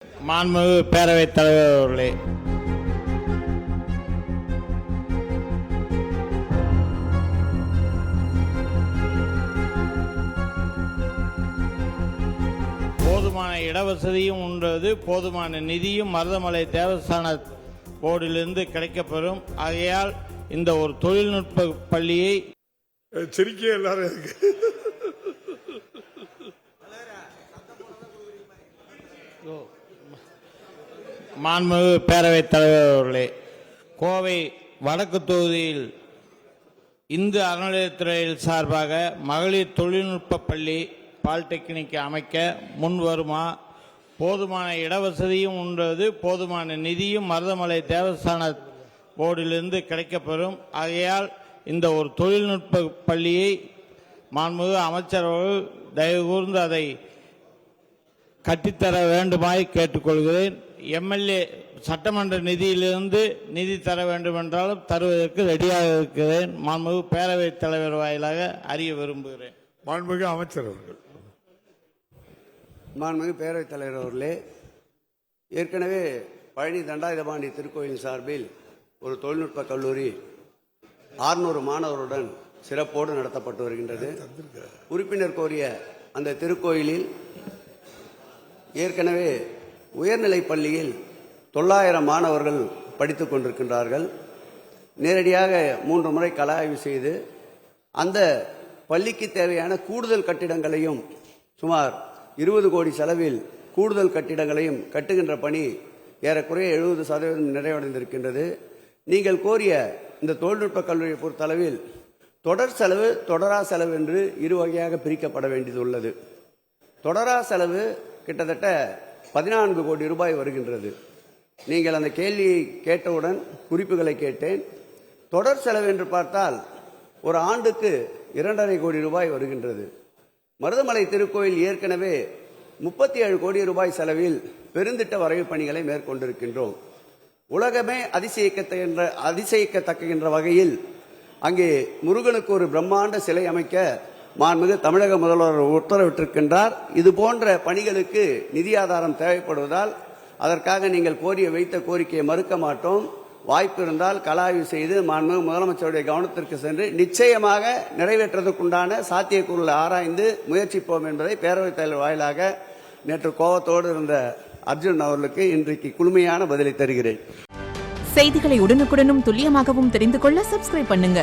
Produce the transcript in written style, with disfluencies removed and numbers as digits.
மாண்புமிகு பேரவைத் தலைவர் அவர்களே, போதுமான இடவசதியும் உண்டது, போதுமான நிதியும் மருதமலை தேவஸ்தான போர்டிலிருந்து கிடைக்கப்பெறும். ஆகையால் இந்த ஒரு தொழில்நுட்ப பள்ளியை சிரிக்க எல்லாரும் மாண்புமிகு பேரவைத் தலைவர் அவர்களே, கோவை வடக்கு தொகுதியில் இந்து அறநிலையத்துறையில் சார்பாக மகளிர் தொழில்நுட்ப பள்ளி பாலிடெக்னிக் அமைக்க முன் வருமா? போதுமான இடவசதியும் உண்டது, போதுமான நிதியும் மருதமலை தேவஸ்தான போர்டிலிருந்து கிடைக்கப்பெறும். ஆகையால் இந்த ஒரு தொழில்நுட்ப பள்ளியை மாண்புமிகு அமைச்சர் அவர்கள் தயவு கூர்ந்து அதை கட்டித்தர வேண்டுமாய் கேட்டுக்கொள்கிறேன். எம்எல்ஏ சட்டமன்ற நிதியிலிருந்து நிதி தர வேண்டும் என்றாலும் தருவதற்கு ரெடியாக இருக்கிறேன். மாண்புமிகு பேரவைத் தலைவர் வாயிலாக அறிய விரும்புகிறேன். மாண்புமிகு அமைச்சர் அவர்கள். மாண்புமிகு பேரவைத் தலைவர் அவர்களே, ஏற்கனவே பழனி தண்டாயுதபாணி திருக்கோயில் சார்பில் ஒரு தொழில்நுட்ப கல்லூரி 600 மாணவருடன் சிறப்போடு நடத்தப்பட்டு வருகின்றது. உறுப்பினர் கோரிய அந்த திருக்கோயிலில் ஏற்கனவே உயர்நிலை பள்ளியில் 900 மாணவர்கள் படித்துக் கொண்டிருக்கின்றார்கள். நேரடியாக 3 முறை கள ஆய்வு செய்து அந்த பள்ளிக்கு தேவையான கூடுதல் கட்டிடங்களையும் சுமார் 20 கோடி செலவில் கூடுதல் கட்டிடங்களையும் கட்டுகின்ற பணி ஏறக்குறைய 70% நிறைவடைந்திருக்கின்றது. நீங்கள் கோரிய இந்த தொழில்நுட்ப கல்லூரியை பொறுத்தளவில் தொடர் செலவு, தொடரா செலவு என்று இரு வகையாக பிரிக்கப்பட வேண்டியது உள்ளது. தொடரா செலவு கிட்டத்தட்ட 14 கோடி ரூபாய் வருகின்றது. நீங்கள் அந்த கேள்வியை கேட்டவுடன் குறிப்புகளை கேட்டேன். தொடர் செலவு என்று பார்த்தால் ஒரு ஆண்டுக்கு 2.5 கோடி ரூபாய் வருகின்றது. மருதமலை திருக்கோயில் ஏற்கனவே 37 கோடி ரூபாய் செலவில் பெருந்திட்ட வரைவு பணிகளை மேற்கொண்டிருக்கின்றோம். உலகமே அதிசயிக்கத்தக்க வகையில் அங்கே முருகனுக்கு ஒரு பிரம்மாண்ட சிலை அமைக்க மாண்புமிகு தமிழக முதல்வர் உத்தரவிட்டிருக்கின்றார். இது போன்ற பணிகளுக்கு நிதி ஆதாரம் தேவைப்படுவதால் அதற்காக நீங்கள் வைத்த கோரிக்கையை மறுக்க மாட்டோம். வாய்ப்பு இருந்தால் கள ஆய்வு செய்து மாண்புமிகு முதலமைச்சருடைய கவனத்திற்கு சென்று நிச்சயமாக நிறைவேற்றுவதற்குண்டான சாத்தியக்கூறுகளை ஆராய்ந்து முயற்சிப்போம் என்பதை பேரவைத் தலைவர் வாயிலாக நேற்று கோபத்தோடு இருந்த அர்ஜுன் அவர்களுக்கு இன்றைக்கு குளுமையான பதிலை தருகிறேன். செய்திகளை உடனுக்குடனும் துல்லியமாகவும் தெரிந்து கொள்ள சப்ஸ்கிரைப் பண்ணுங்க.